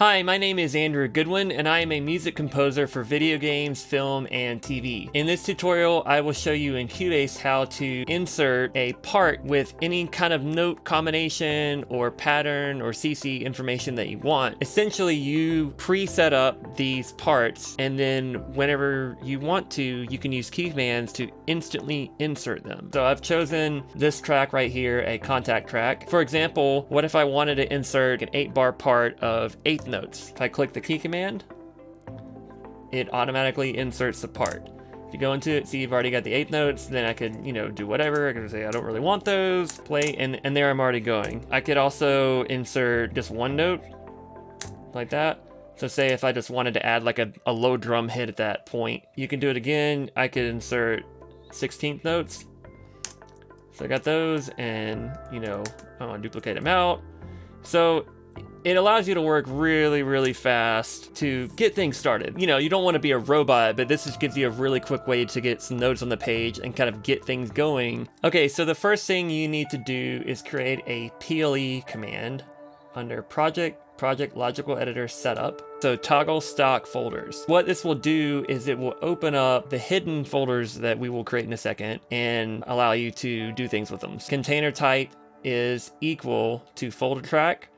Hi, my name is Andrew Goodwin, and I am a music composer for video games, film, and TV. In this tutorial, I will show you in Cubase how to insert a part with any kind of note combination or pattern or CC information that you want. Essentially, you pre-set up these parts, and then whenever you want to, you can use key commands to instantly insert them. So I've chosen this track right here, a contact track. For example, what if I wanted to insert an 8-bar part of 8th notes? If I click the key command, it automatically inserts the part. If you go into it, see you've already got the 8th notes, then I could, do whatever. I could say I don't really want those, play, and there I'm already going. I could also insert just one note, like that. So say if I just wanted to add like a low drum hit at that point, you can do it again. I could insert 16th notes. So I got those, and I want to duplicate them out. So it allows you to work really, really fast to get things started. You don't want to be a robot, but this just gives you a really quick way to get some notes on the page and kind of get things going. Okay, so the first thing you need to do is create a PLE command under Project Logical Editor Setup. So toggle stock folders. What this will do is it will open up the hidden folders that we will create in a second and allow you to do things with them. Container type is equal to folder track,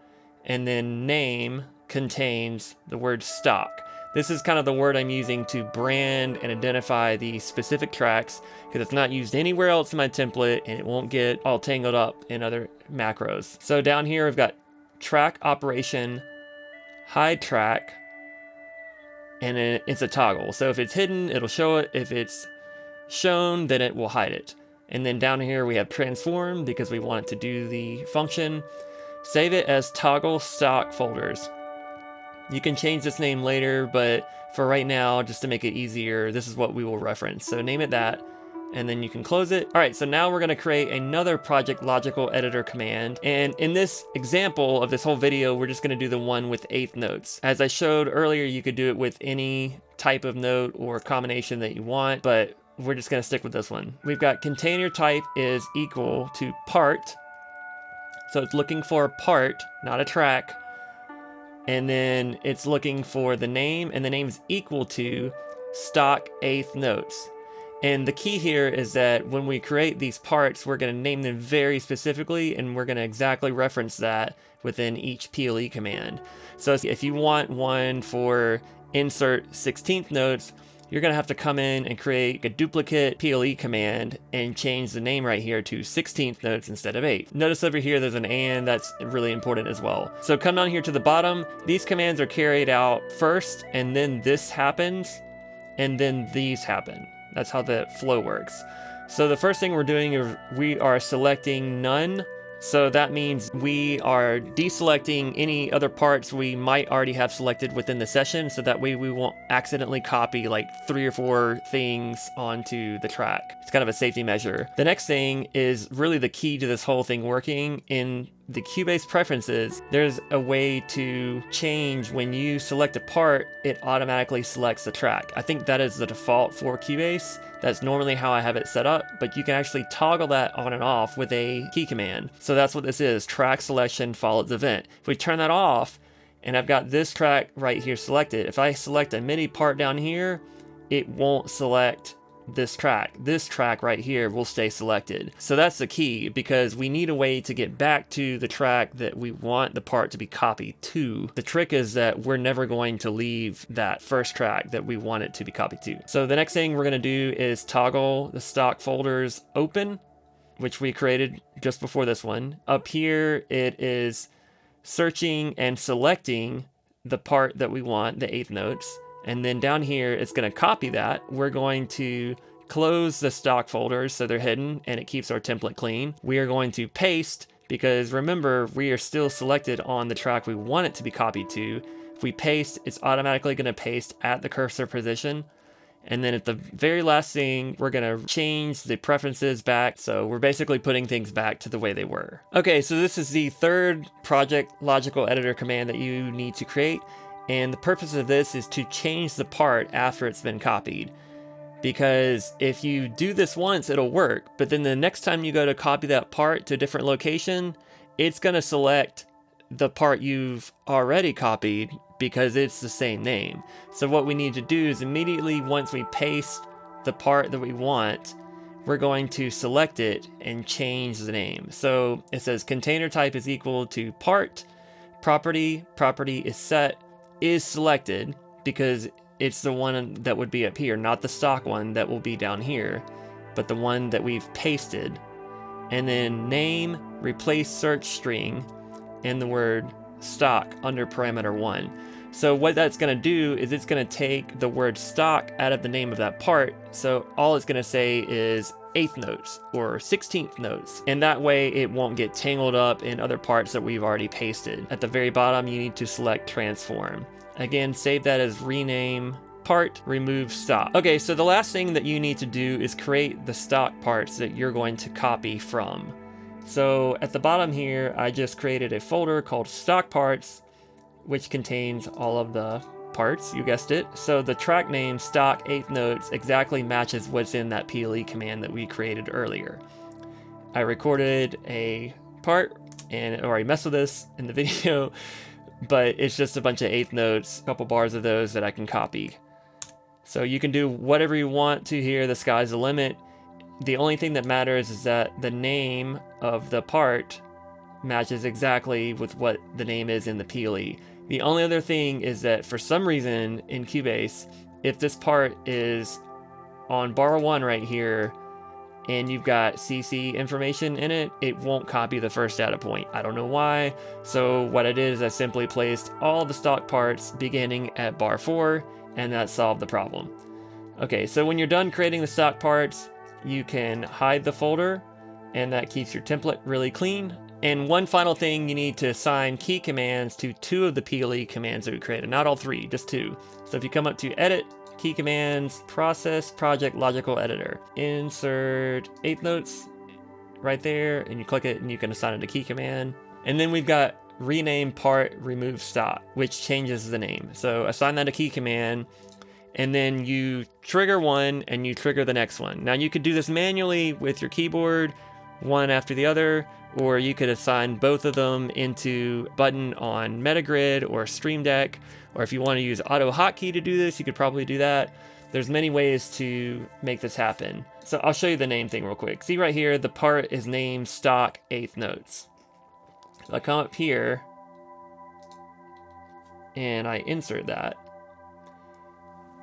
and then name contains the word stock. This is kind of the word I'm using to brand and identify the specific tracks, because it's not used anywhere else in my template and it won't get all tangled up in other macros. So down here I've got track operation, hide track, and then it's a toggle. So if it's hidden, it'll show it. If it's shown, then it will hide it. And then down here we have transform, because we want it to do the function. Save it as toggle stock folders. You can change this name later, but for right now, just to make it easier, this is what we will reference. So name it that, and then you can close it. All right, so now we're gonna create another Project Logical Editor command. And in this example of this whole video, we're just gonna do the one with 8th notes. As I showed earlier, you could do it with any type of note or combination that you want, but we're just gonna stick with this one. We've got container type is equal to part. So it's looking for a part, not a track. And then it's looking for the name, and the name is equal to stock 8th notes. And the key here is that when we create these parts, we're going to name them very specifically, and we're going to exactly reference that within each PLE command. So if you want one for insert 16th notes, you're going to have to come in and create a duplicate PLE command and change the name right here to 16th notes instead of 8. Notice over here there's an and, that's really important as well. So come down here to the bottom, these commands are carried out first, and then this happens, and then these happen. That's how the flow works. So the first thing we're doing is we are selecting none. So that means we are deselecting any other parts we might already have selected within the session, so that way we won't accidentally copy like 3 or 4 things onto the track. It's kind of a safety measure. The next thing is really the key to this whole thing working. In the Cubase preferences, there's a way to change when you select a part, it automatically selects the track. I think that is the default for Cubase. That's normally how I have it set up, but you can actually toggle that on and off with a key command. So that's what this is, track selection follows event. If we turn that off, and I've got this track right here selected, if I select a MIDI part down here, it won't select this track. This track right here will stay selected. So that's the key, because we need a way to get back to the track that we want the part to be copied to. The trick is that we're never going to leave that first track that we want it to be copied to. So the next thing we're going to do is toggle the stock folders open, which we created just before this one. Up here it is searching and selecting the part that we want, the 8th notes. And then down here, it's going to copy that. We're going to close the stock folders so they're hidden, and it keeps our template clean. We are going to paste, because remember, we are still selected on the track we want it to be copied to. If we paste, it's automatically going to paste at the cursor position. And then at the very last thing, we're going to change the preferences back. So we're basically putting things back to the way they were. Okay, so this is the third Project Logical Editor command that you need to create. And the purpose of this is to change the part after it's been copied. Because if you do this once, it'll work. But then the next time you go to copy that part to a different location, it's going to select the part you've already copied because it's the same name. So what we need to do is immediately once we paste the part that we want, we're going to select it and change the name. So it says container type is equal to part, property is set, is selected, because it's the one that would be up here, not the stock one that will be down here, but the one that we've pasted. And then name, replace search string, and the word stock under parameter 1. So what that's going to do is it's going to take the word stock out of the name of that part. So all it's going to say is 8th notes or 16th notes. And that way it won't get tangled up in other parts that we've already pasted. At the very bottom, you need to select transform. Again, save that as rename part, remove stock. Okay, so the last thing that you need to do is create the stock parts that you're going to copy from. So at the bottom here, I just created a folder called stock parts, which contains all of the parts, you guessed it. So the track name stock 8th notes exactly matches what's in that PLE command that we created earlier. I recorded a part and I already messed with this in the video, but it's just a bunch of 8th notes, a couple bars of those that I can copy. So you can do whatever you want to here, the sky's the limit. The only thing that matters is that the name of the part matches exactly with what the name is in the PLE. The only other thing is that for some reason in Cubase, if this part is on bar 1 right here, and you've got CC information in it, it won't copy the first data point. I don't know why. So what I did is I simply placed all the stock parts beginning at bar 4, and that solved the problem. Okay, so when you're done creating the stock parts, you can hide the folder, and that keeps your template really clean. And one final thing, you need to assign key commands to 2 of the PLE commands that we created, not all 3, just 2. So if you come up to Edit, Key Commands, Process, Project, Logical Editor, insert 8th notes right there, and you click it and you can assign it a key command. And then we've got rename part, remove stock, which changes the name. So assign that a key command, and then you trigger one and you trigger the next one. Now you could do this manually with your keyboard, one after the other, or you could assign both of them into button on metagrid or Stream Deck, or if you want to use auto hotkey to do this, you could probably do that. There's many ways to make this happen. So I'll show you the name thing real quick. See right here, the part is named stock 8th notes. So I come up here and I insert that.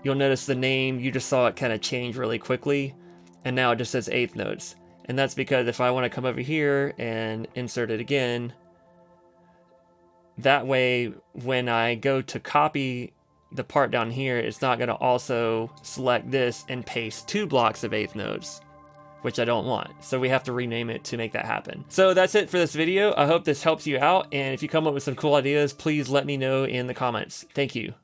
You'll notice the name, you just saw it kind of change really quickly, and now it just says 8th notes. And that's because if I want to come over here and insert it again, that way when I go to copy the part down here, it's not going to also select this and paste 2 blocks of 8th notes, which I don't want. So we have to rename it to make that happen. So that's it for this video. I hope this helps you out. And if you come up with some cool ideas, please let me know in the comments. Thank you.